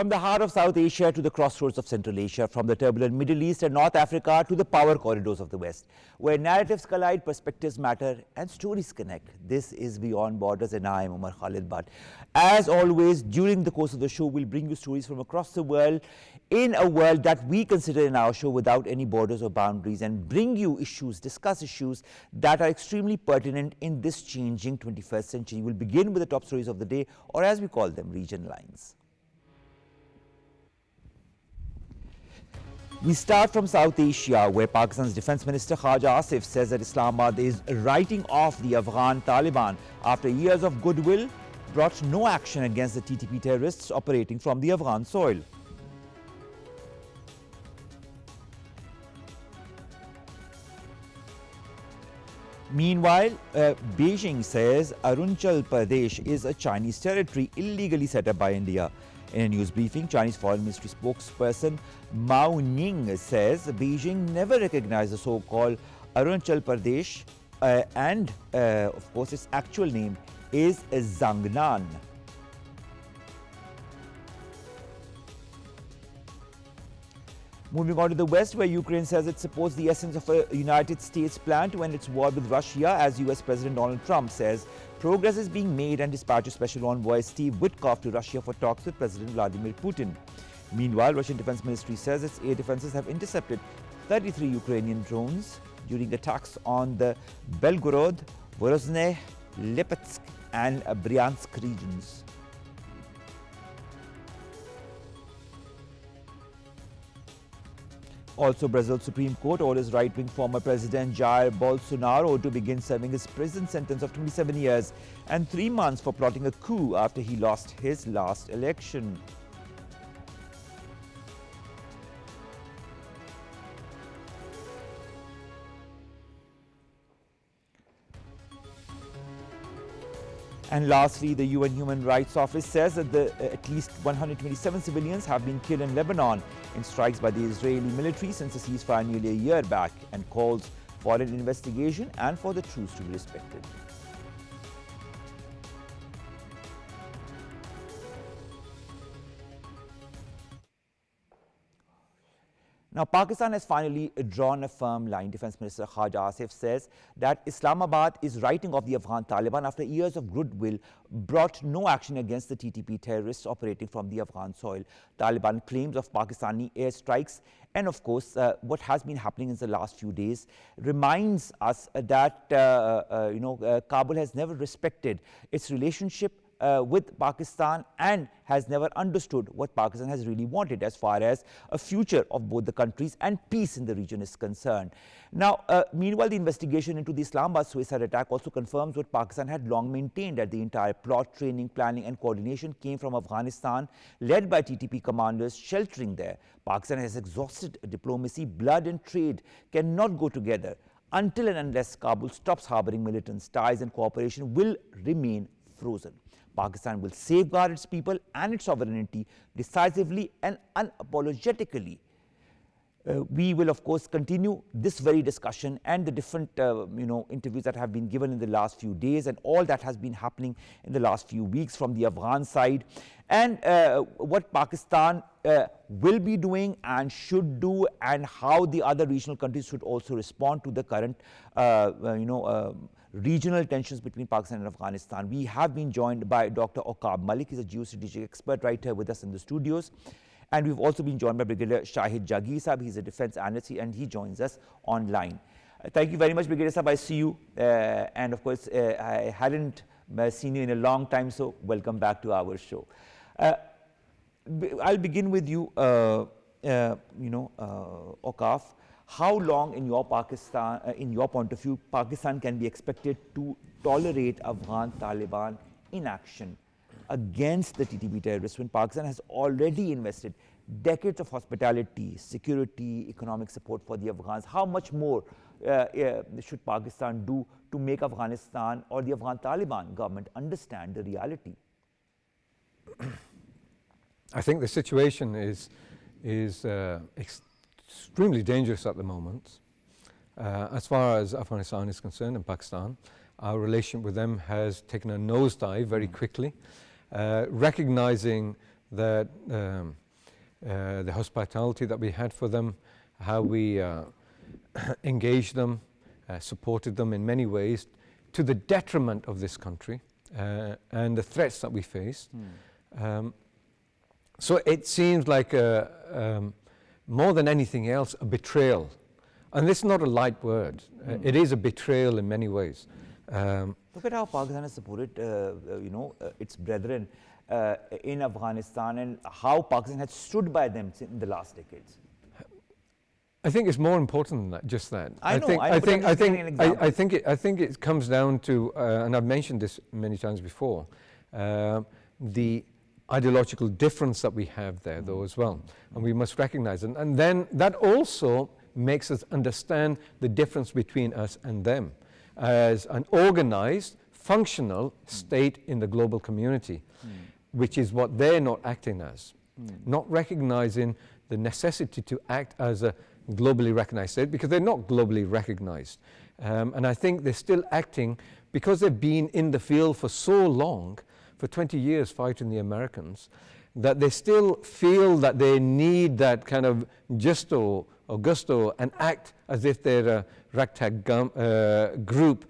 From the heart of South Asia to the crossroads of Central Asia, from the turbulent Middle East and North Africa to the power corridors of the West, where narratives collide, perspectives matter, and stories connect. This is Beyond Borders, and I am Umar Khalid Bhatt. As always, during the course of the show, we'll bring you stories from across the world, in a world that we consider in our show without any borders or boundaries, and bring you issues, discuss issues that are extremely pertinent in this changing 21st century. We'll begin with the top stories of the day, or as we call them, region lines. We start from South Asia, where Pakistan's Defence Minister Khaja Asif says that Islamabad is writing off the Afghan Taliban after years of goodwill brought no action against the TTP terrorists operating from the Afghan soil. Meanwhile, Beijing says Arunachal Pradesh is a Chinese territory illegally set up by India. In a news briefing, Chinese Foreign Ministry spokesperson Mao Ning says Beijing never recognized the so-called Arunachal Pradesh and of course its actual name is Zangnan. Moving on to the West, where Ukraine says it supports the essence of a United States plan to end its war with Russia, as US President Donald Trump says progress is being made and dispatches Special Envoy Steve Witkoff to Russia for talks with President Vladimir Putin. Meanwhile, Russian Defense Ministry says its air defenses have intercepted 33 Ukrainian drones during attacks on the Belgorod, Vorozhne, Lipetsk and Bryansk regions. Also, Brazil's Supreme Court orders right-wing former President Jair Bolsonaro to begin serving his prison sentence of 27 years and 3 months for plotting a coup after he lost his last election. And lastly, the UN Human Rights Office says that at least 127 civilians have been killed in Lebanon in strikes by the Israeli military since the ceasefire nearly a year back, and calls for an investigation and for the truce to be respected. Now, Pakistan has finally drawn a firm line. Defence Minister Khaja Asif says that Islamabad is writing off the Afghan Taliban after years of goodwill brought no action against the TTP terrorists operating from the Afghan soil. Taliban claims of Pakistani airstrikes and, of course, what has been happening in the last few days reminds us that Kabul has never respected its relationship with Pakistan and has never understood what Pakistan has really wanted as far as a future of both the countries and peace in the region is concerned. Now, meanwhile, the investigation into the Islamabad suicide attack also confirms what Pakistan had long maintained, that the entire plot, training, planning and coordination came from Afghanistan, led by TTP commanders sheltering there. Pakistan has exhausted diplomacy. Blood and trade cannot go together. Until and unless Kabul stops harboring militants, ties and cooperation will remain frozen. Pakistan will safeguard its people and its sovereignty decisively and unapologetically. We will, of course, continue this very discussion and the different, interviews that have been given in the last few days and all that has been happening in the last few weeks from the Afghan side, and what Pakistan will be doing and should do, and how the other regional countries should also respond to the current, regional tensions between Pakistan and Afghanistan. We have been joined by Dr. Aqab Malik. He's a geostrategic expert right here with us in the studios. And we've also been joined by Brigadier Shahid Jagir. He's a defense analyst and he joins us online. Thank you very much, Brigadier Sahab. I see you. And of course, I hadn't seen you in a long time, so welcome back to our show. I'll begin with you, Aqab. How long, in your point of view, Pakistan can be expected to tolerate Afghan Taliban inaction against the TTP terrorists when Pakistan has already invested decades of hospitality, security, economic support for the Afghans? How much more should Pakistan do to make Afghanistan or the Afghan Taliban government understand the reality? I think the situation is extremely dangerous at the moment. As far as Afghanistan is concerned and Pakistan, our relationship with them has taken a nosedive very quickly, recognizing that the hospitality that we had for them, how we engaged them, supported them in many ways, to the detriment of this country and the threats that we faced. So it seems like more than anything else, a betrayal. And this is not a light word. It is a betrayal in many ways. Look at how Pakistan has supported, its brethren in Afghanistan, and how Pakistan has stood by them in the last decades. I think it's more important than that, just that. I think it comes down to, and I've mentioned this many times before, the ideological difference that we have there, though, as well, and we must recognize it. And then that also makes us understand the difference between us and them as an organized, functional state in the global community, which is what they're not acting as, not recognizing the necessity to act as a globally recognized state, because they're not globally recognized. And I think they're still acting because they've been in the field for so long, for 20 years fighting the Americans, that they still feel that they need that kind of gusto and act as if they're a ragtag group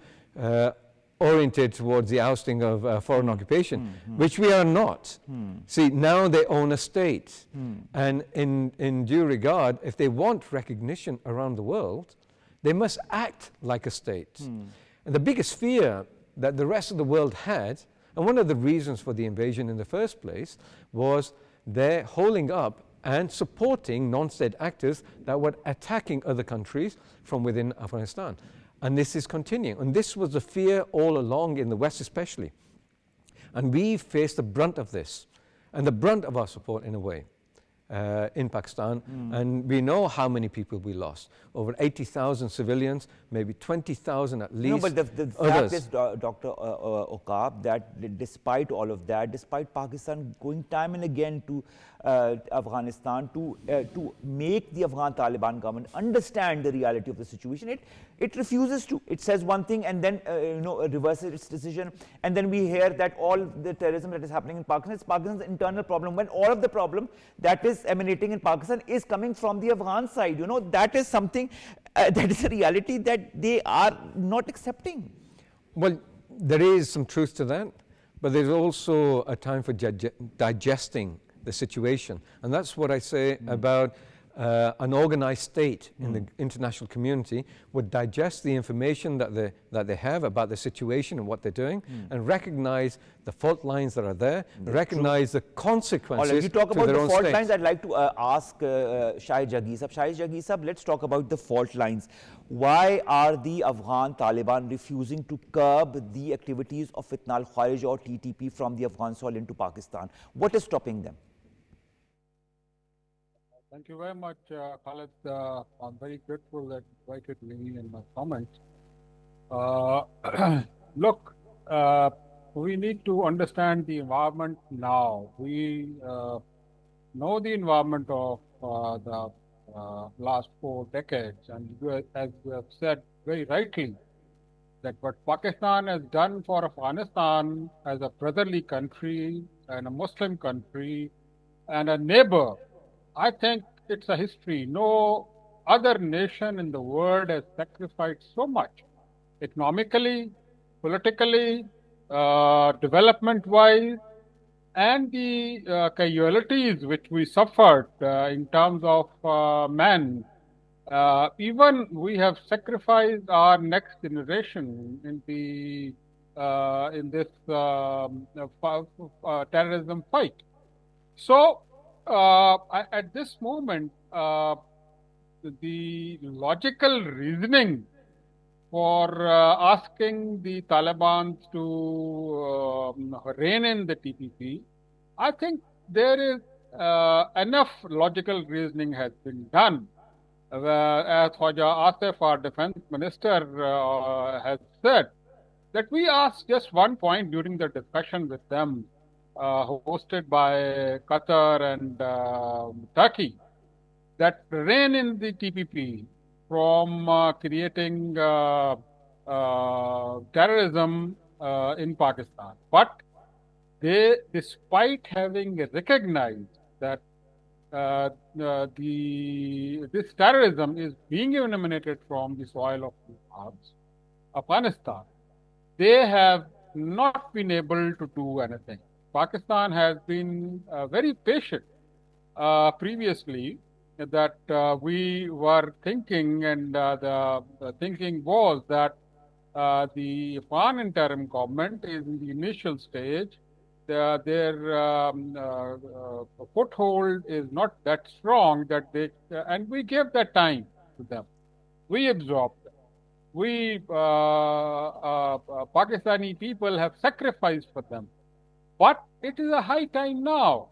oriented towards the ousting of foreign occupation, which we are not. See, now they own a state. And in due regard, if they want recognition around the world, they must act like a state. And the biggest fear that the rest of the world had, and one of the reasons for the invasion in the first place, was their holding up and supporting non-state actors that were attacking other countries from within Afghanistan. And this is continuing. And this was the fear all along in the West especially. And we faced the brunt of this, and the brunt of our support in a way, in Pakistan. And we know how many people we lost. Over 80,000 civilians, maybe 20,000 at least. No, but the fact is, Dr. Aqab, that despite all of that, despite Pakistan going time and again to Afghanistan to make the Afghan Taliban government understand the reality of the situation, it refuses to. It says one thing and then reverses its decision. And then we hear that all the terrorism that is happening in Pakistan is Pakistan's internal problem, when all of the problem that is emanating in Pakistan is coming from the Afghan side. That is something, that is a reality that they are not accepting. Well, there is some truth to that, but there's also a time for digesting the situation. And that's what I say about an organized state in the international community would digest the information that they have about the situation and what they're doing, and recognize the fault lines that are there, recognize the consequences. If you talk to about their the own fault states. lines, I'd like to ask Shahid Jagir Sahab. Shahid Jagir Sahab, let's talk about the fault lines. Why are the Afghan Taliban refusing to curb the activities of Fitna al-Kharij or TTP from the Afghan soil into Pakistan? What is stopping them? Thank you very much, Khalid. I'm very grateful that you invited me in my comments. Look, we need to understand the environment now. We know the environment of the last 4 decades, and as you have said very rightly, that what Pakistan has done for Afghanistan as a brotherly country and a Muslim country and a neighbor, I think it's a history. No other nation in the world has sacrificed so much, economically, politically, development-wise, and the casualties which we suffered in terms of men. Even we have sacrificed our next generation in this terrorism fight. So, at this moment, the logical reasoning for asking the Taliban to rein in the TPP, I think there is enough logical reasoning has been done. As Khwaja Asif, our defense minister, has said, that we asked just one point during the discussion with them, hosted by Qatar and Turkey, that rein in the TPP from creating terrorism in Pakistan. But they, despite having recognized that this terrorism is being eliminated from the soil of Afghanistan, they have not been able to do anything. Pakistan has been very patient previously that we were thinking, and the thinking was that the Afghan interim government is in the initial stage. Their foothold is not that strong that they, and we gave that time to them. We absorbed them. We, Pakistani people have sacrificed for them. But it is a high time now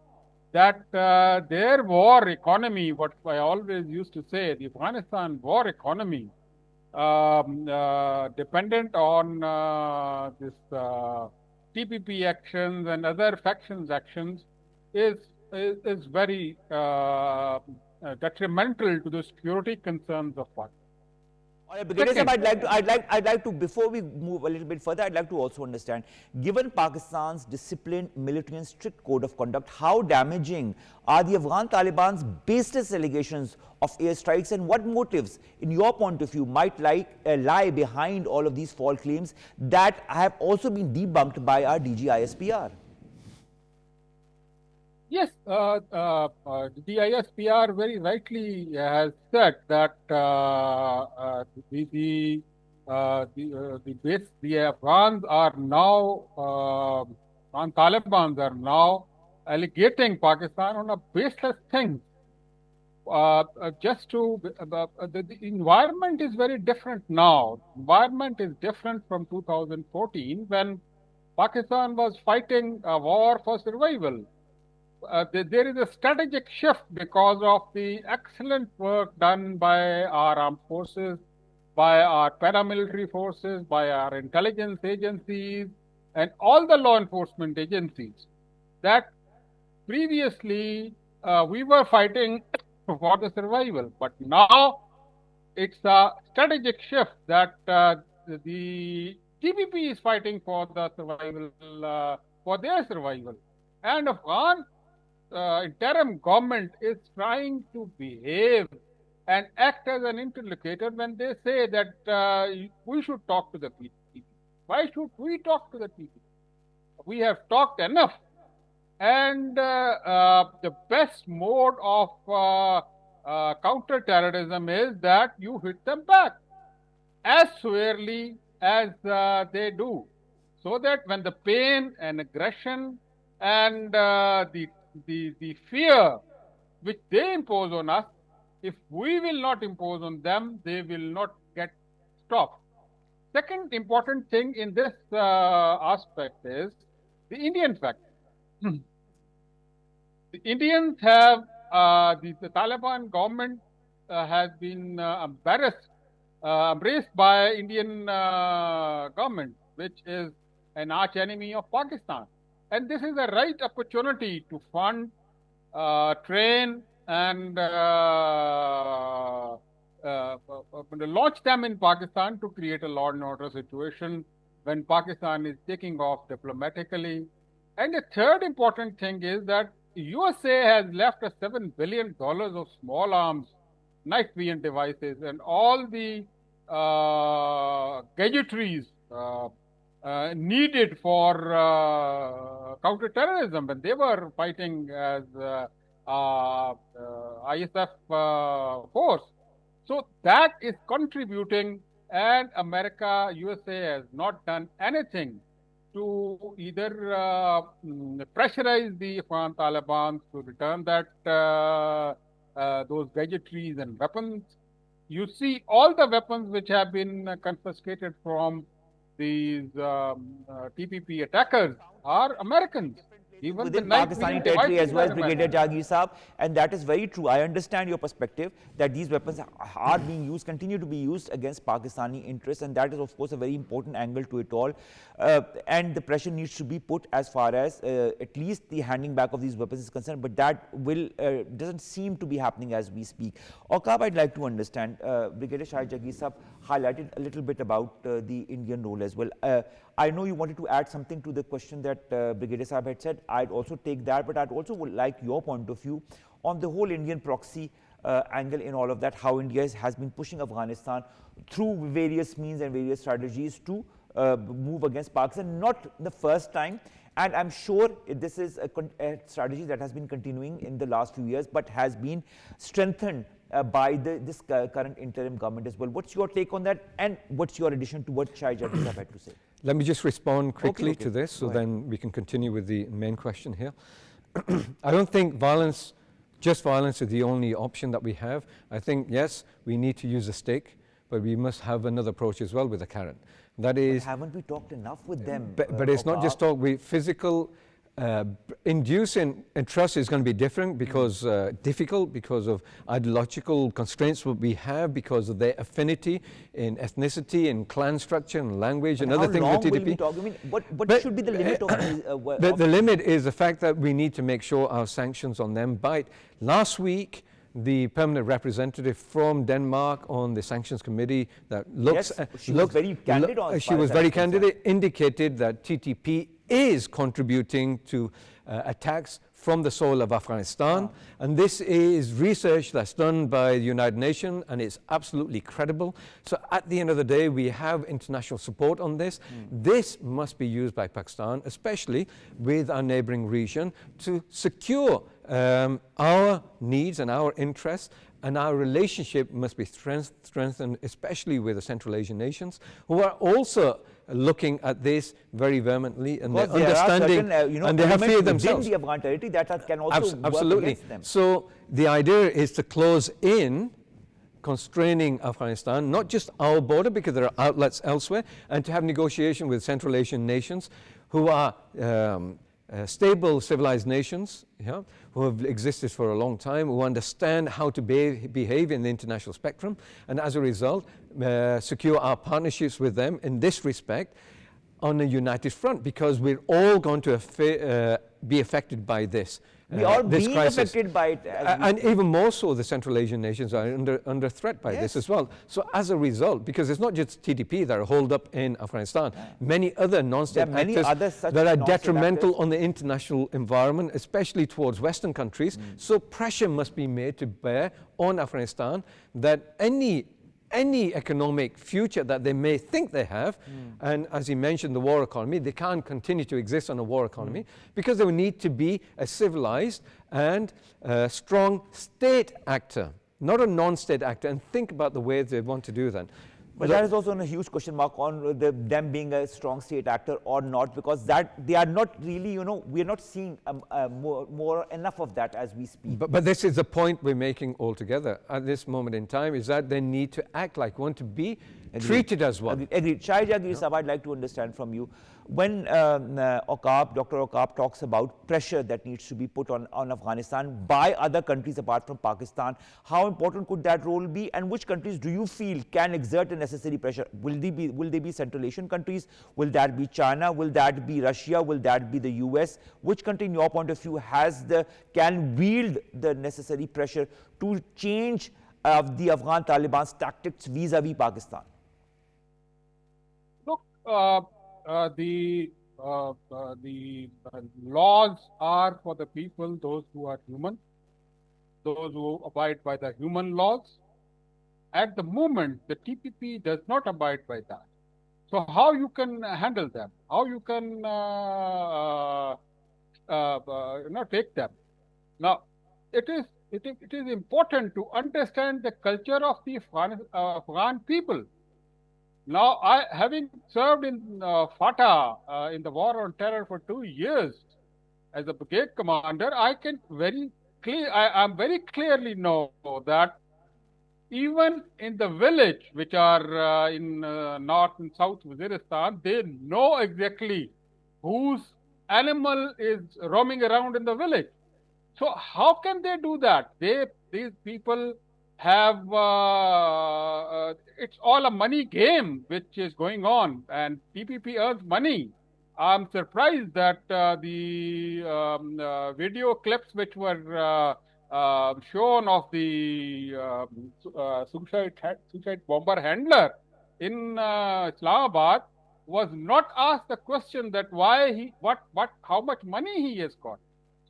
that their war economy, what I always used to say, the Afghanistan war economy, dependent on this TPP actions and other factions actions, is very detrimental to the security concerns of Pakistan. All right, Brigadier Sahib, I'd like to, before we move a little bit further, I'd like to also understand, given Pakistan's disciplined military and strict code of conduct, how damaging are the Afghan Taliban's baseless allegations of airstrikes, and what motives, in your point of view, might lie behind all of these false claims that have also been debunked by our DG ISPR? Yes, the ISPR very rightly has said that the Afghans are now, Afghan Taliban are now allegating Pakistan on a baseless thing. The environment is very different now. Environment is different from 2014 when Pakistan was fighting a war for survival. There is a strategic shift because of the excellent work done by our armed forces, by our paramilitary forces, by our intelligence agencies, and all the law enforcement agencies. That previously we were fighting for the survival, but now it's a strategic shift that the TPP is fighting for the survival, for their survival, and Afghan interim government is trying to behave and act as an interlocutor when they say that we should talk to the people. Why should we talk to the people? We have talked enough. And the best mode of counter-terrorism is that you hit them back as severely as they do, so that when the pain and aggression and the fear which they impose on us, if we will not impose on them, they will not get stopped. Second important thing in this aspect is the Indian factor. The Indians have, the Taliban government has been embraced by Indian government, which is an arch enemy of Pakistan. And this is the right opportunity to fund, train, and launch them in Pakistan to create a law and order situation when Pakistan is taking off diplomatically. And the third important thing is that USA has left us $7 billion of small arms, night vision devices, and all the gadgetries needed for counterterrorism when they were fighting as ISF force. So that is contributing, and America, USA has not done anything to either pressurize the Afghan Taliban to return that those gadgetries and weapons. You see, all the weapons which have been confiscated from these TPP attackers are Americans. Even within the night Pakistani vision territory as devices well, are Brigadier abandoned. Jagir Saab, and that is very true. I understand your perspective that these weapons are being used, continue to be used against Pakistani interests, and that is of course a very important angle to it all. And the pressure needs to be put as far as at least the handing back of these weapons is concerned, but that will doesn't seem to be happening as we speak. Aqab, I'd like to understand, Brigadier Shahid Jagir Saab highlighted a little bit about the Indian role as well. I know you wanted to add something to the question that Brigadier Saab had said. I'd also take that, but I'd also would like your point of view on the whole Indian proxy angle in all of that, how India has been pushing Afghanistan through various means and various strategies to move against Pakistan, not the first time. And I'm sure this is a strategy that has been continuing in the last few years, but has been strengthened by this current interim government as well. What's your take on that, and what's your addition to what Shahid Jagir Saab had to say? Let me just respond quickly Okay. to this, so Go ahead. then we can continue with the main question here. I don't think violence, just violence, is the only option that we have. I think, yes, we need to use a stick, but we must have another approach as well with a carrot. That is, But haven't we talked enough with them? but it's not just talk. Physical inducing and trust is going to be different because difficult because of ideological constraints that we have, because of their affinity in ethnicity and clan structure and language and other things with How long will we TDP. talk? I mean, what But- should be the limit of these? The limit is the fact that we need to make sure our sanctions on them bite. Last week, the permanent representative from Denmark on the sanctions committee that looks Yes, she was very candid on as she far was as very that's concerned. candid, indicated that TTP is contributing to attacks from the soil of Afghanistan. And this is research that's done by the United Nations, and it's absolutely credible. So at the end of the day, we have international support on this. This must be used by Pakistan, especially with our neighboring region, to secure our needs and our interests, and our relationship must be strengthened, especially with the Central Asian nations, who are also looking at this very vehemently, and they're Because there are understanding, certain, and they have fear elements themselves. within the Afghan territory that can also work Absolutely. against them. So the idea is to close in, constraining Afghanistan, not just our border, because there are outlets elsewhere, and to have negotiation with Central Asian nations who are stable, civilized nations, yeah, who have existed for a long time, who understand how to behave in the international spectrum, and as a result, secure our partnerships with them in this respect on a united front, because we're all going to be affected by this. We are this being crisis. affected by it. And even more so, the Central Asian nations are under threat by this as well. So as a result, because it's not just TDP that are holed up in Afghanistan, many other non-state There are many actors other such that are non-state detrimental actors. on the international environment, especially towards Western countries. So pressure must be made to bear on Afghanistan that any economic future that they may think they have, and as he mentioned, the war economy, they can't continue to exist on a war economy because they will need to be a civilized and strong state actor, not a non-state actor, and think about the ways they want to do that. But that is also a huge question mark on them being a strong state actor or not, because that they are not really, we are not seeing more enough of that as we speak. But this is the point we're making altogether at this moment in time, is that they need to act like one, to be treated as one. Agreed. Shahid Jagir Saab, I'd like to understand from you, when Dr. Aqab talks about pressure that needs to be put on Afghanistan by other countries apart from Pakistan, how important could that role be, and which countries do you feel can exert a necessary pressure? Will they be Central Asian countries? Will that be China? Will that be Russia? Will that be the US? Which country, in your point of view, can wield the necessary pressure to change the Afghan Taliban's tactics vis-a-vis Pakistan? Look, the laws are for the people, those who are human, those who abide by the human laws. At the moment, the TPP does not abide by that. So how you can handle them? How you can take them? Now, it is important to understand the culture of the Afghan people. Now, having served in FATA in the war on terror for 2 years as a brigade commander, I am very clearly know that even in the village, which are in north and south Waziristan, they know exactly whose animal is roaming around in the village. So how can they do that? These people have it's all a money game which is going on, and TPP earns money. I'm surprised that the video clips which were shown of the suicide bomber handler in Islamabad was not asked the question that why he, what, how much money he has got.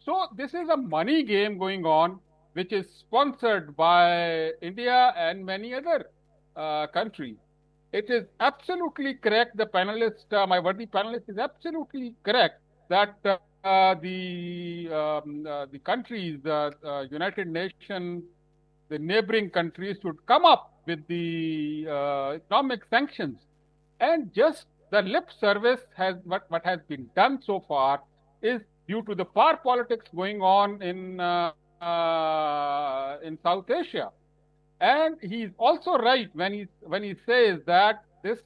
So this is a money game going on, which is sponsored by India and many other countries. It is absolutely correct. The panelist, my worthy panelist, is absolutely correct that the countries, the United Nations, the neighboring countries should come up with the economic sanctions. And just the lip service has what has been done so far is due to the power politics going on in South Asia. And he's also right when he says that this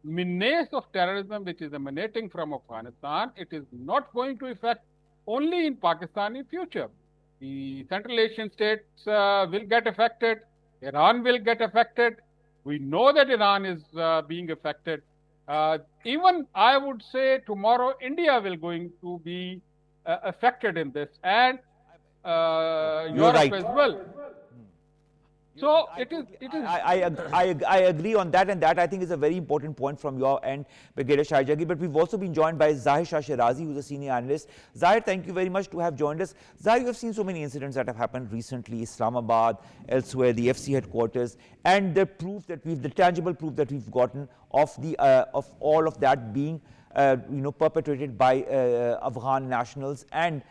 menace of terrorism, which is emanating from Afghanistan, it is not going to affect only in Pakistan in future. The Central Asian states will get affected. Iran will get affected. We know that Iran is being affected. Even I would say tomorrow India will going to be affected in this, and You're Europe right. as well. So it is. I agree on that, and that I think is a very important point from your end, Brigadier Shah Jagir. But we've also been joined by Zahir Sherazi, who's a senior analyst. Zahir, thank you very much to have joined us. Zahir, you have seen so many incidents that have happened recently, Islamabad, elsewhere, the FC headquarters, and the proof that the tangible proof that we've gotten of of all of that being perpetrated by Afghan nationals, and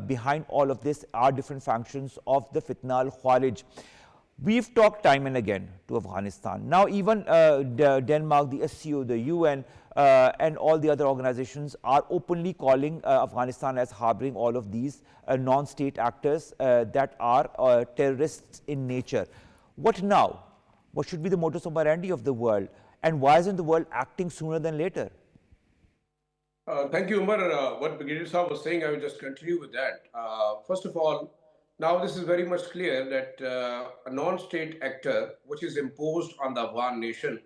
behind all of this are different factions of the Fitna al-Khawarij. We've talked time and again to Afghanistan. Now even Denmark, the SCO, the UN, and all the other organizations are openly calling Afghanistan as harboring all of these non-state actors that are terrorists in nature. What now? What should be the modus operandi of the world? And why isn't the world acting sooner than later? Thank you, Umar. What Brigadier Saab was saying, I will just continue with that. First of all, now this is very much clear that a non-state actor, which is imposed on the Afghan nation,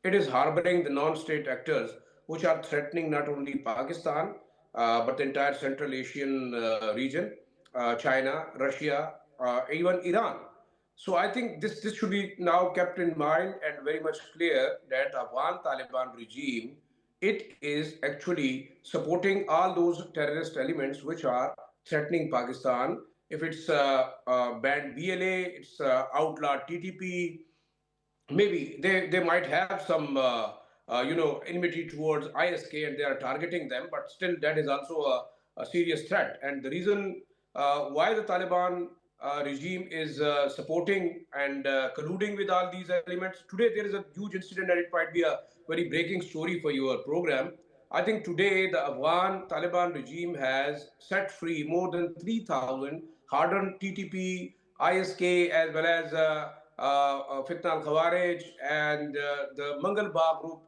it is harboring the non-state actors which are threatening not only Pakistan, but the entire Central Asian region, China, Russia, even Iran. So I think this should be now kept in mind and very much clear that Afghan Taliban regime, it is actually supporting all those terrorist elements which are threatening Pakistan. If it's banned BLA, it's outlawed TTP, maybe they might have some enmity towards ISK and they are targeting them, but still that is also a serious threat. And the reason why the Taliban regime is supporting and colluding with all these elements, today there is a huge incident and it might be a very breaking story for your program. I think today the Afghan Taliban regime has set free more than 3,000 hardened TTP, ISK, as well as Fitna al-Khawarij and the Mangalbagh group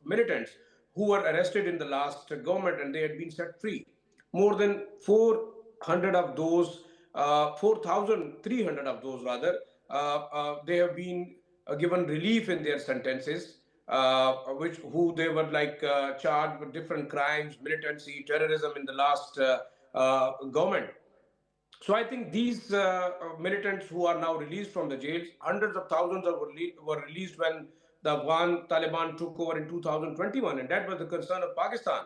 militants who were arrested in the last government and they had been set free. More than 400 of those, 4,300 of those rather, they have been given relief in their sentences, who they were like charged with different crimes, militancy, terrorism in the last government. So I think these militants who are now released from the jails, hundreds of thousands were released when the Afghan Taliban took over in 2021, and that was the concern of Pakistan.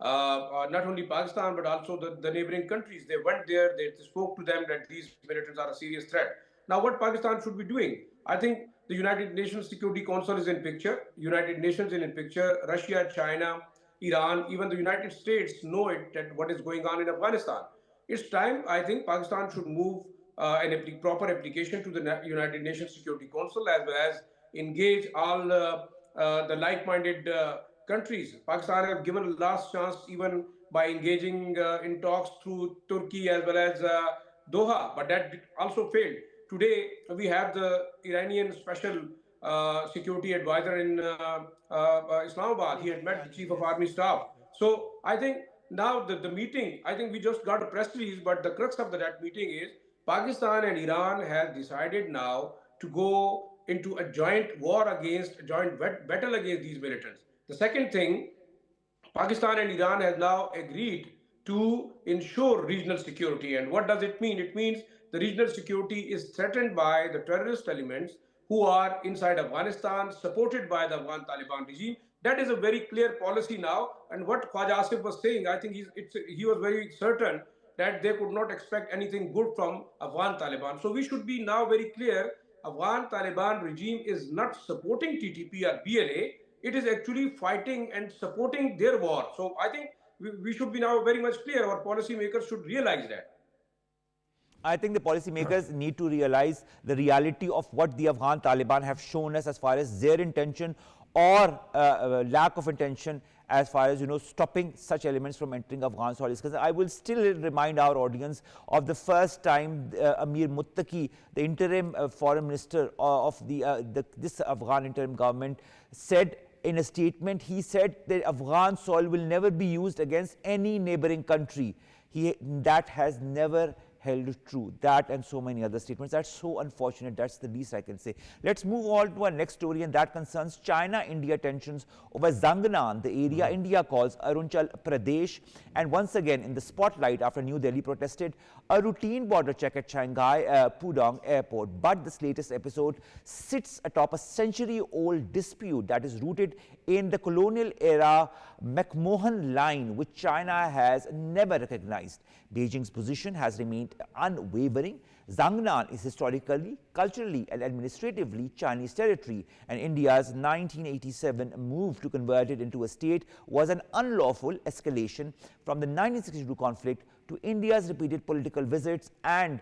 Not only Pakistan, but also the neighboring countries. They went there, they spoke to them that these militants are a serious threat. Now, what Pakistan should be doing? I think the United Nations Security Council is in picture, United Nations is in picture, Russia, China, Iran, even the United States know it, that what is going on in Afghanistan. It's time, I think, Pakistan should move an proper application to the United Nations Security Council as well as engage all the like-minded countries. Pakistan have given a last chance even by engaging in talks through Turkey as well as Doha, but that also failed. Today, we have the Iranian special security advisor in Islamabad. He had met the chief of army staff. So I think now the meeting, I think we just got a press release, but the crux of that meeting is Pakistan and Iran have decided now to go into a joint war against, a joint battle against these militants. The second thing, Pakistan and Iran has now agreed to ensure regional security. And what does it mean? It means the regional security is threatened by the terrorist elements who are inside Afghanistan, supported by the Afghan Taliban regime. That is a very clear policy now. And what Khwaja Asif was saying, I think he was very certain that they could not expect anything good from Afghan Taliban. So we should be now very clear. Afghan Taliban regime is not supporting TTP or BLA. It is actually fighting and supporting their war. So I think we should be now very much clear. Our policymakers should realize that. I think the policymakers need to realize the reality of what the Afghan Taliban have shown us as far as their intention or lack of intention as far as, stopping such elements from entering Afghan soil is concerned. I will still remind our audience of the first time Amir Muttaqi, the interim foreign minister of this Afghan interim government, said in a statement, he said that Afghan soil will never be used against any neighboring country. That has never held true. That and so many other statements. That's so unfortunate. That's the least I can say. Let's move on to our next story, and that concerns China-India tensions over Zangnan, the area India calls Arunachal Pradesh, and once again in the spotlight after New Delhi protested a routine border check at Shanghai Pudong airport. But this latest episode sits atop a century-old dispute that is rooted in the colonial era McMahon Line, which China has never recognized. Beijing's position has remained unwavering. Zangnan is historically, culturally, and administratively Chinese territory, and India's 1987 move to convert it into a state was an unlawful escalation from the 1962 conflict to India's repeated political visits and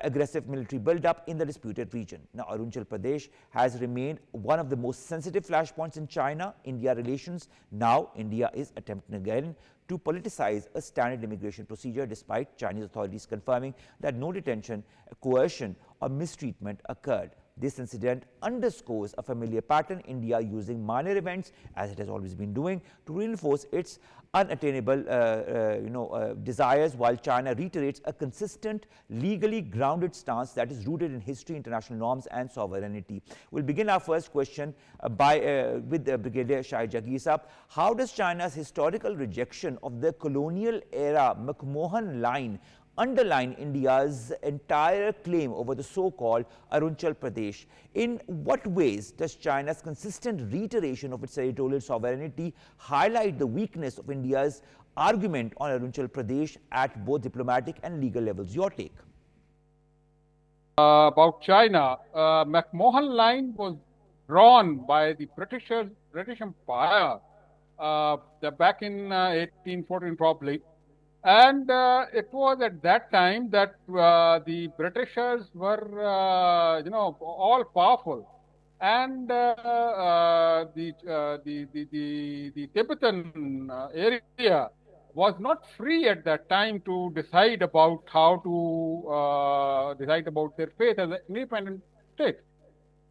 aggressive military buildup in the disputed region. Now, Arunachal Pradesh has remained one of the most sensitive flashpoints in China-India relations. Now, India is attempting again to politicize a standard immigration procedure, despite Chinese authorities confirming that no detention, coercion, or mistreatment occurred. This incident underscores a familiar pattern, India using minor events, as it has always been doing, to reinforce its unattainable desires, while China reiterates a consistent, legally grounded stance that is rooted in history, international norms, and sovereignty. We'll begin our first question with Brigadier Shahid Jagir Saab. How does China's historical rejection of the colonial era McMahon Line underline India's entire claim over the so-called Arunachal Pradesh? In what ways does China's consistent reiteration of its territorial sovereignty highlight the weakness of India's argument on Arunachal Pradesh at both diplomatic and legal levels? Your take. About China, McMahon Line was drawn by the British Empire back in 1814 probably. And it was at that time that the Britishers were, all powerful, and the Tibetan area was not free at that time to decide about how to decide about their fate as an independent state.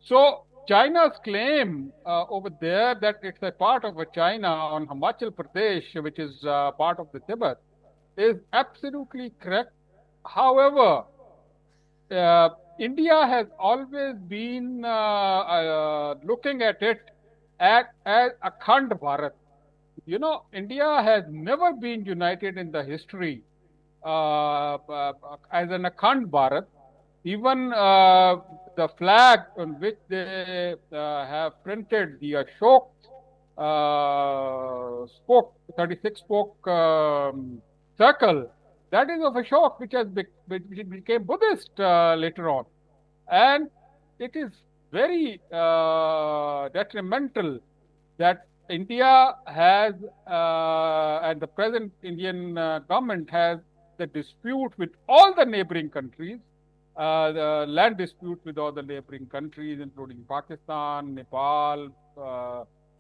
So China's claim over there that it's a part of China on Himachal Pradesh, which is part of the Tibet, is absolutely correct. However, India has always been looking at it as Akhand Bharat. India has never been united in the history as an Akhand Bharat. Even the flag on which they have printed the Ashok spoke, 36-spoke circle, that is of Ashok, which became Buddhist later on. And it is very detrimental that India has, and the present Indian government has, the dispute with all the neighboring countries, the land dispute with all the neighboring countries, including Pakistan, Nepal,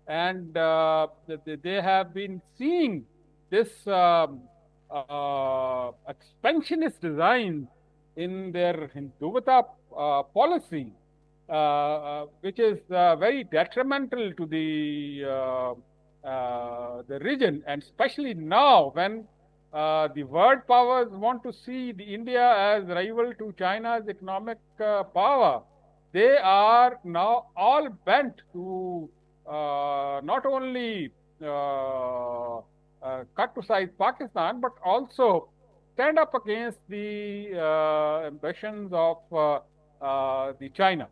and they have been seeing this expansionist design in their Hinduvata policy, which is very detrimental to the the region, and especially now when the world powers want to see the India as rival to China's economic power. They are now all bent to not only cut to size Pakistan, but also stand up against the ambitions of the China.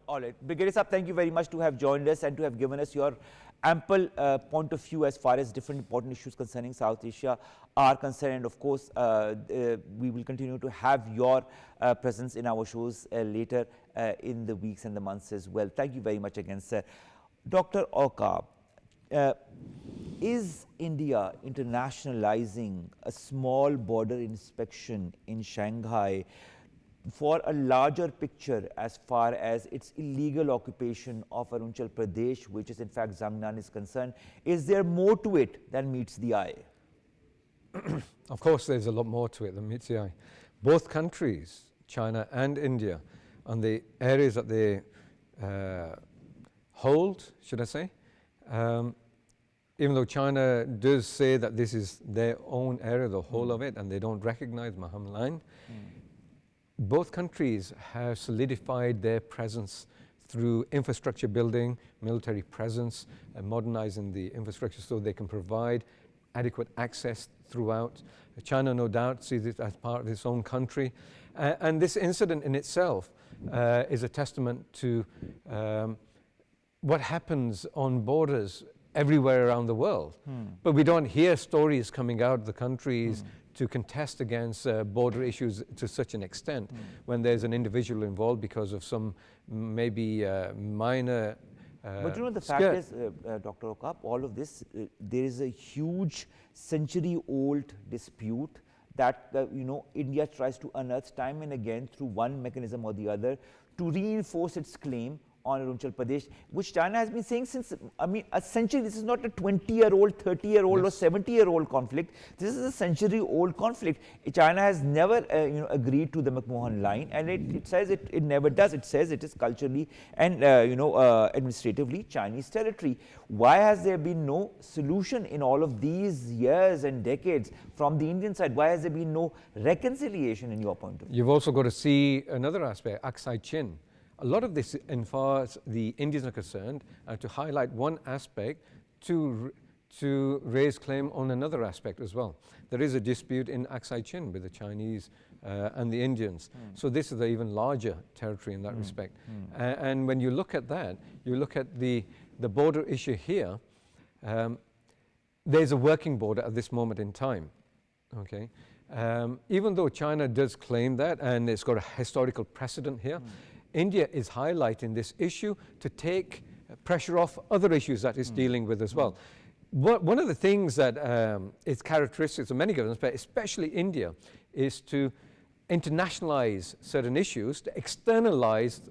All right. Brigadier Saab, thank you very much to have joined us and to have given us your ample point of view as far as different important issues concerning South Asia are concerned. And of course, we will continue to have your presence in our shows later in the weeks and the months as well. Thank you very much again, sir. Dr. Aqab, is India internationalizing a small border inspection in Shanghai for a larger picture as far as its illegal occupation of Arunachal Pradesh, which is in fact Zangnan, is concerned? Is there more to it than meets the eye? Of course, there's a lot more to it than meets the eye. Both countries, China and India, on the areas that they hold, should I say, even though China does say that this is their own area, the whole of it, and they don't recognize Maham Line, both countries have solidified their presence through infrastructure building, military presence, and modernizing the infrastructure so they can provide adequate access throughout. China, no doubt, sees it as part of its own country. And this incident in itself is a testament to what happens on borders everywhere around the world. But we don't hear stories coming out of the countries to contest against border issues to such an extent when there's an individual involved because of some maybe minor but you know, the fact is, Dr. Aqab, all of this, there is a huge century-old dispute that, you know, India tries to unearth time and again through one mechanism or the other to reinforce its claim on Arunachal Pradesh, which China has been saying since, I mean, a century. This is not a 20-year-old, 30-year-old or 70-year-old conflict. This is a century-old conflict. China has never, you know, agreed to the McMahon line, and it says it never does. It says it is culturally and, you know, administratively Chinese territory. Why has there been no solution in all of these years and decades from the Indian side? Why has there been no reconciliation in your point of view? You've also got to see another aspect, Aksai Chin. A lot of this, in far as the Indians are concerned, to highlight one aspect to raise claim on another aspect as well. There is a dispute in Aksai Chin with the Chinese and the Indians. So this is an even larger territory in that respect. And when you look at that, you look at the border issue here, there's a working border at this moment in time. Okay. Even though China does claim that, and it's got a historical precedent here, India is highlighting this issue to take pressure off other issues that it's dealing with as well. One of the things that is characteristics of many governments, but especially India, is to internationalize certain issues, to externalize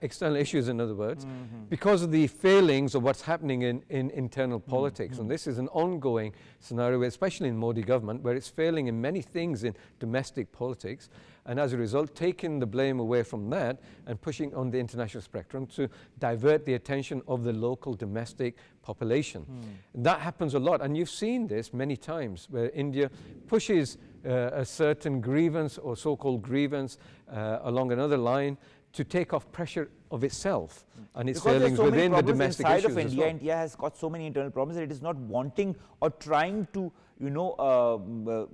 external issues, in other words, because of the failings of what's happening in internal politics. And this is an ongoing scenario, especially in Modi government, where it's failing in many things in domestic politics, and as a result, taking the blame away from that and pushing on the international spectrum to divert the attention of the local domestic population. That happens a lot, and you've seen this many times, where India pushes a certain grievance or so-called grievance along another line to take off pressure of itself and its failings within the domestic issues of India. as well. India has got so many internal problems that it is not wanting or trying to, you know,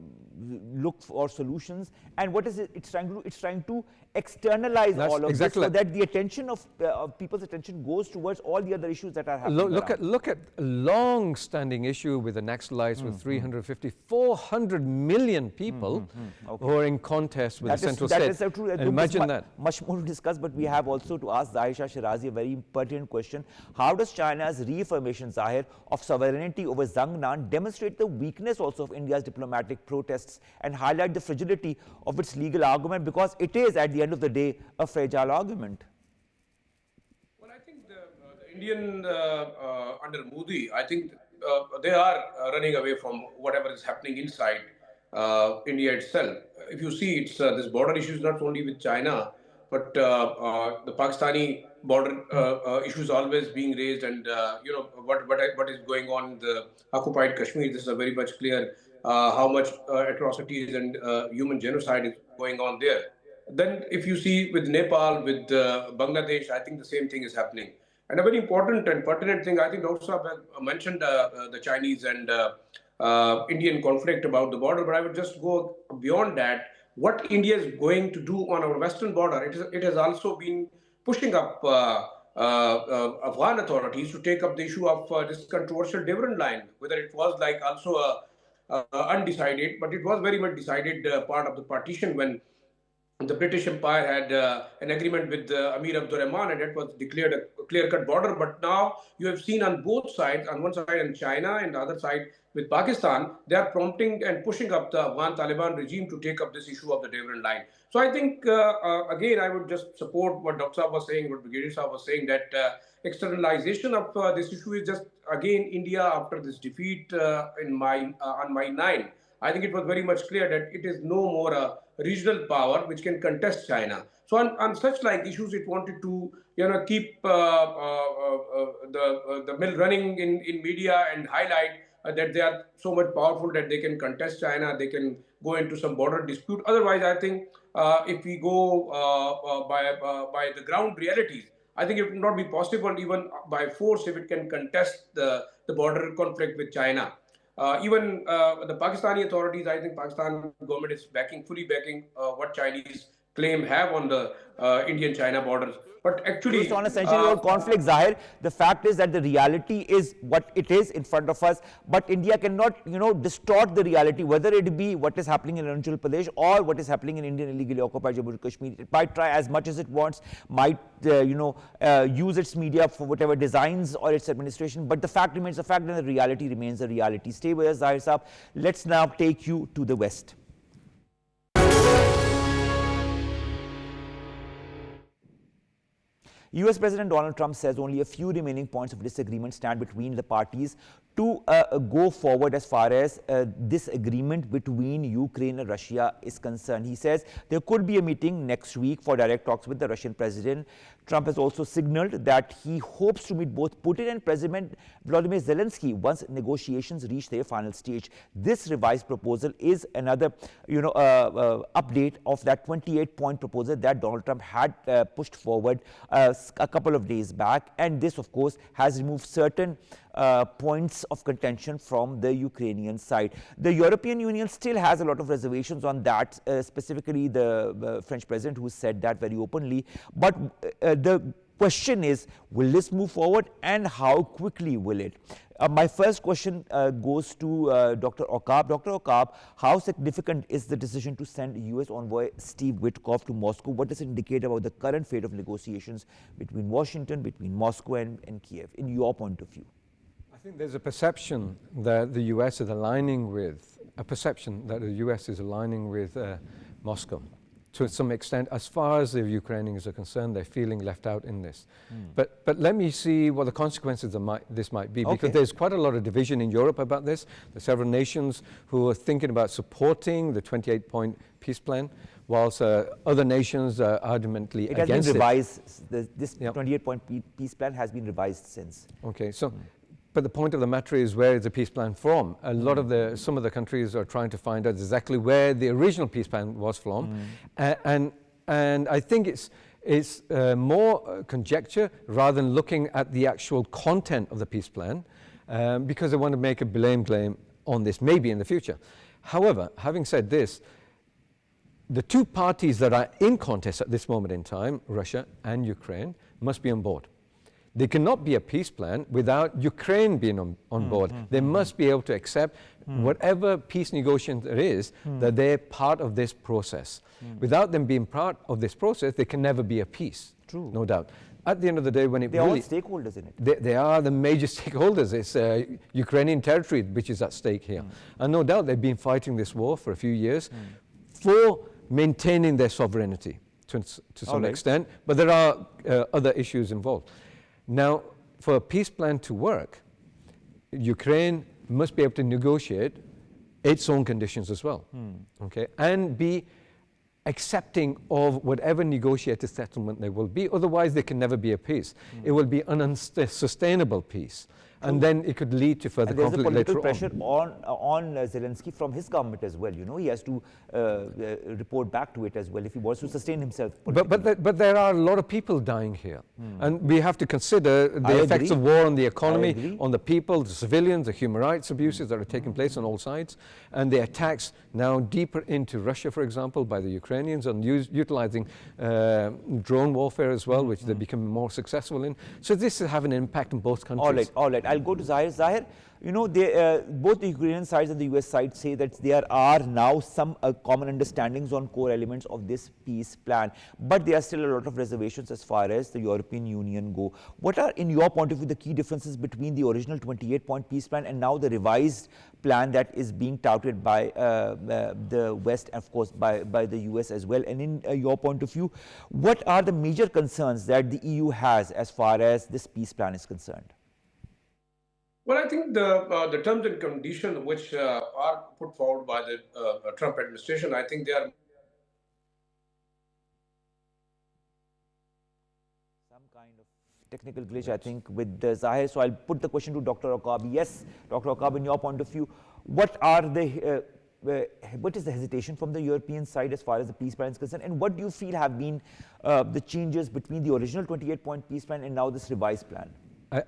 look for solutions. And what is it? It's trying to do? It's trying to externalize all of this so that the attention of people's attention goes towards all the other issues that are happening. Look at a long-standing issue with the Naxalites with 350, 400 million people who are in contest with the central state. That is true. Imagine that. Much more to discuss, but we have also to ask Zahir Sherazi a very pertinent question. How does China's reaffirmation, Zahir, of sovereignty over Zangnan demonstrate the weakness also of India's diplomatic protests and highlight the fragility of its legal argument, because it is at the end of the day a fragile argument? Well, I think the Indian under Modi, I think they are running away from whatever is happening inside India itself. If you see, it's this border issue is not only with China, but the Pakistani border issue is always being raised, and what is going on in the occupied Kashmir. This is a very much clear how much atrocities and human genocide is going on there. Then, if you see with Nepal, with Bangladesh, I think the same thing is happening. And a very important and pertinent thing, I think Dr. Saab mentioned the Chinese and Indian conflict about the border, but I would just go beyond that. What India is going to do on our western border, it has also been pushing up Afghan authorities to take up the issue of this controversial dividend line, whether it was like also undecided, but it was very much decided part of the partition when the British Empire had an agreement with Amir Abdurrahman, and it was declared a clear-cut border. But now you have seen on both sides, on one side in China and the other side with Pakistan, they are prompting and pushing up the Afghan Taliban regime to take up this issue of the dividend line. So I think, again, I would just support what Dr. Saab was saying, what Brigadier Saab was saying, that externalization of this issue is just, again, India after this defeat on May 9. I think it was very much clear that it is no more a regional power which can contest China. So on such like issues, it wanted to keep the mill running in media and highlight that they are so much powerful that they can contest China, they can go into some border dispute. Otherwise, I think if we go by the ground realities, I think it will not be possible even by force if it can contest the border conflict with China. Even the Pakistani authorities, I think Pakistan government is fully backing what Chinese claim have on the Indian-China borders. But actually, based on essentially our conflict, Zahir, the fact is that the reality is what it is in front of us, but India cannot, distort the reality, whether it be what is happening in Arunachal Pradesh or what is happening in Indian illegally occupied Jammu and Kashmir. It might try as much as it wants, might, use its media for whatever designs or its administration, but the fact remains the fact and the reality remains the reality. Stay with us, Zahir Saab. Let's now take you to the West. US President Donald Trump says only a few remaining points of disagreement stand between the parties to go forward as far as this agreement between Ukraine and Russia is concerned. He says there could be a meeting next week for direct talks with the Russian president. Trump has also signaled that he hopes to meet both Putin and President Volodymyr Zelensky once negotiations reach their final stage. This revised proposal is another, update of that 28-point proposal that Donald Trump had pushed forward a couple of days back, and this, of course, has removed certain points of contention from the Ukrainian side. The European Union still has a lot of reservations on that, specifically the French president, who said that very openly. But the question is, will this move forward and how quickly will it? My first question goes to Dr. Aqab. Dr. Aqab, how significant is the decision to send U.S. envoy Steve Witkoff to Moscow? What does it indicate about the current fate of negotiations between Washington, between Moscow and Kiev, in your point of view? I think there's a perception that the U.S. is aligning with, Moscow. To some extent, as far as the Ukrainians are concerned, they're feeling left out in this. But let me see what the consequences of this might be, because there's quite a lot of division in Europe about this. There's several nations who are thinking about supporting the 28-point peace plan, whilst other nations are adamantly against it. It has been revised. This 28-point peace plan has been revised since. Okay, so. But the point of the matter is, where is the peace plan from? A lot of some of the countries are trying to find out exactly where the original peace plan was from, and I think it's more conjecture rather than looking at the actual content of the peace plan, because they want to make a blame claim on this maybe in the future. However, having said this, the two parties that are in contest at this moment in time, Russia and Ukraine, must be on board. There cannot be a peace plan without Ukraine being on board. They must be able to accept whatever peace negotiation there is, that they're part of this process. Without them being part of this process, there can never be a peace. True. No doubt. At the end of the day, when it They're all stakeholders in it. they are the major stakeholders. It's Ukrainian territory which is at stake here. And no doubt they've been fighting this war for a few years for maintaining their sovereignty to some extent. But there are other issues involved. Now, for a peace plan to work, Ukraine must be able to negotiate its own conditions as well, okay, and be accepting of whatever negotiated settlement there will be. Otherwise, there can never be a peace. It will be an unsustainable peace. And then it could lead to further and there's a conflict political later pressure on Zelensky from his government as well. You know, he has to report back to it as well if he wants to sustain himself politically. But there are a lot of people dying here. And we have to consider the effects of war on the economy, on the people, the civilians, the human rights abuses that are taking place on all sides, and the attacks now deeper into Russia, for example, by the Ukrainians, and utilizing drone warfare as well, which they're becoming more successful in. So this will have an impact on both countries. All right. I'll go to Zahir. Zahir, you know, both the Ukrainian sides and the US side say that there are now some common understandings on core elements of this peace plan, but there are still a lot of reservations as far as the European Union go. What are, in your point of view, the key differences between the original 28-point peace plan and now the revised plan that is being touted by the West and, of course, by the US as well? And in your point of view, what are the major concerns that the EU has as far as this peace plan is concerned? Well, I think the terms and conditions which are put forward by the Trump administration, I think they are some kind of technical glitch, I think, with Zahir. So I'll put the question to Dr. Aqab. Yes, Dr. Aqab, in your point of view, what is the hesitation from the European side as far as the peace plan is concerned, and what do you feel have been the changes between the original 28-point peace plan and now this revised plan?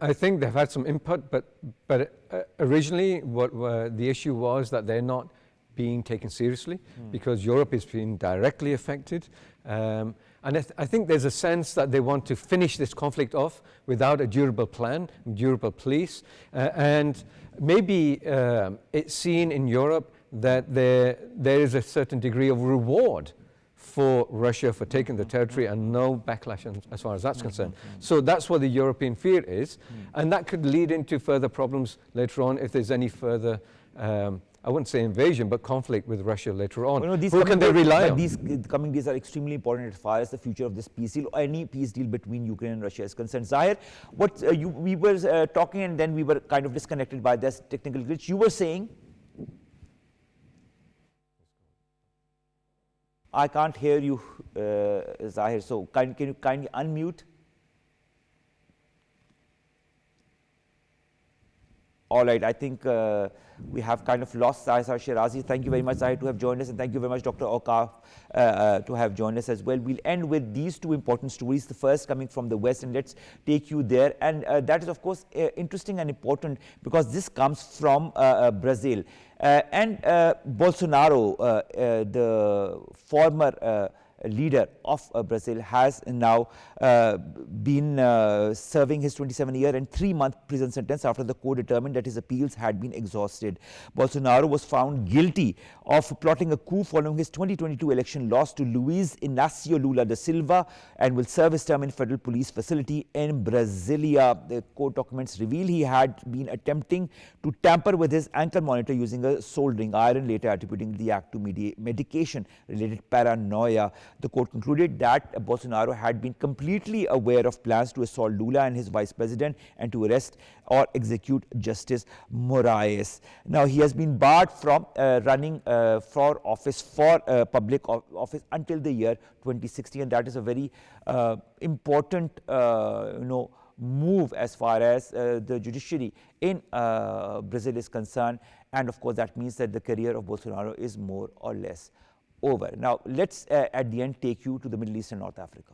I think they've had some input, but originally the issue was that they're not being taken seriously because Europe is being directly affected. And I think there's a sense that they want to finish this conflict off without a durable plan, durable peace. And maybe it's seen in Europe that there is a certain degree of reward for Russia for taking the territory and no backlash as far as that's concerned. So that's what the European fear is. And that could lead into further problems later on if there's any further, I wouldn't say invasion, but conflict with Russia later on. Well, Who can they rely on? These coming days are extremely important as far as the future of this peace deal or any peace deal between Ukraine and Russia is concerned. Zahir, what we were talking and then we were kind of disconnected by this technical glitch. You were saying? I can't hear you, Zahir, so can you kindly unmute? All right, I think we have kind of lost Zahir Sherazi. Thank you very much, Zahir, to have joined us, and thank you very much, Dr. Aqab, to have joined us as well. We'll end with these two important stories, the first coming from the West, and let's take you there. And that is, of course, interesting and important because this comes from Brazil. And Bolsonaro, the former leader of Brazil, has now been serving his 27-year and 3-month prison sentence after the court determined that his appeals had been exhausted. Bolsonaro was found guilty of plotting a coup following his 2022 election loss to Luiz Inácio Lula da Silva and will serve his term in federal police facility in Brasilia. The court documents reveal he had been attempting to tamper with his ankle monitor using a soldering iron, later attributing the act to medication-related paranoia. The court concluded that Bolsonaro had been completely aware of plans to assault Lula and his vice president and to arrest or execute Justice Moraes. Now, he has been barred from running for office, for public office until the year 2060, and that is a very important, move as far as the judiciary in Brazil is concerned. And of course, that means that the career of Bolsonaro is more or less over. Now, let's at the end take you to the Middle East and North Africa.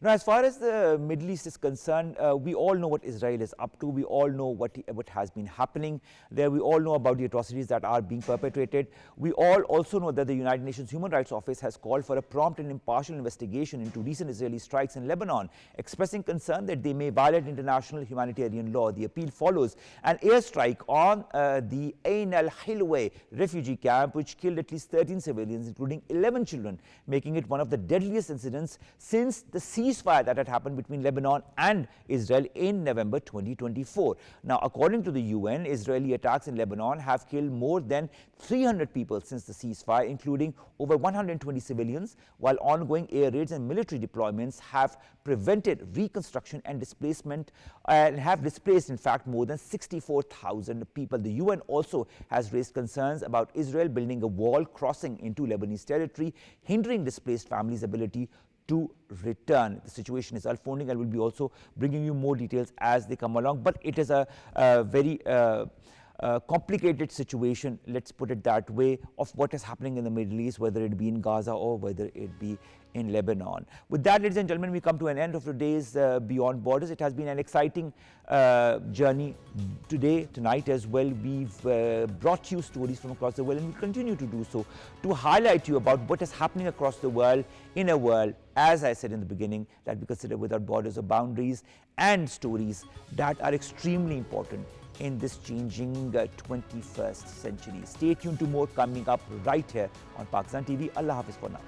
Now, as far as the Middle East is concerned, we all know what Israel is up to. We all know what has been happening there. We all know about the atrocities that are being perpetrated. We all also know that the United Nations Human Rights Office has called for a prompt and impartial investigation into recent Israeli strikes in Lebanon, expressing concern that they may violate international humanitarian law. The appeal follows an airstrike on the Ain al-Hilwa refugee camp, which killed at least 13 civilians, including 11 children, making it one of the deadliest incidents since the ceasefire ceasefire that had happened between Lebanon and Israel in November 2024. Now, according to the UN, Israeli attacks in Lebanon have killed more than 300 people since the ceasefire, including over 120 civilians, while ongoing air raids and military deployments have prevented reconstruction and displacement and have displaced, in fact, more than 64,000 people. The UN also has raised concerns about Israel building a wall crossing into Lebanese territory, hindering displaced families' ability to return. The situation is unfolding, and we'll be also bringing you more details as they come along. But it is a very complicated situation, let's put it that way, of what is happening in the Middle East, whether it be in Gaza or whether it be in Lebanon. With that, ladies and gentlemen, we come to an end of today's Beyond Borders. It has been an exciting journey tonight as well. We've brought you stories from across the world, and we continue to do so to highlight you about what is happening across the world, in a world, as I said in the beginning, that we consider without borders or boundaries, and stories that are extremely important in this changing 21st century. Stay tuned to more coming up right here on Pakistan TV. Allah Hafiz for now.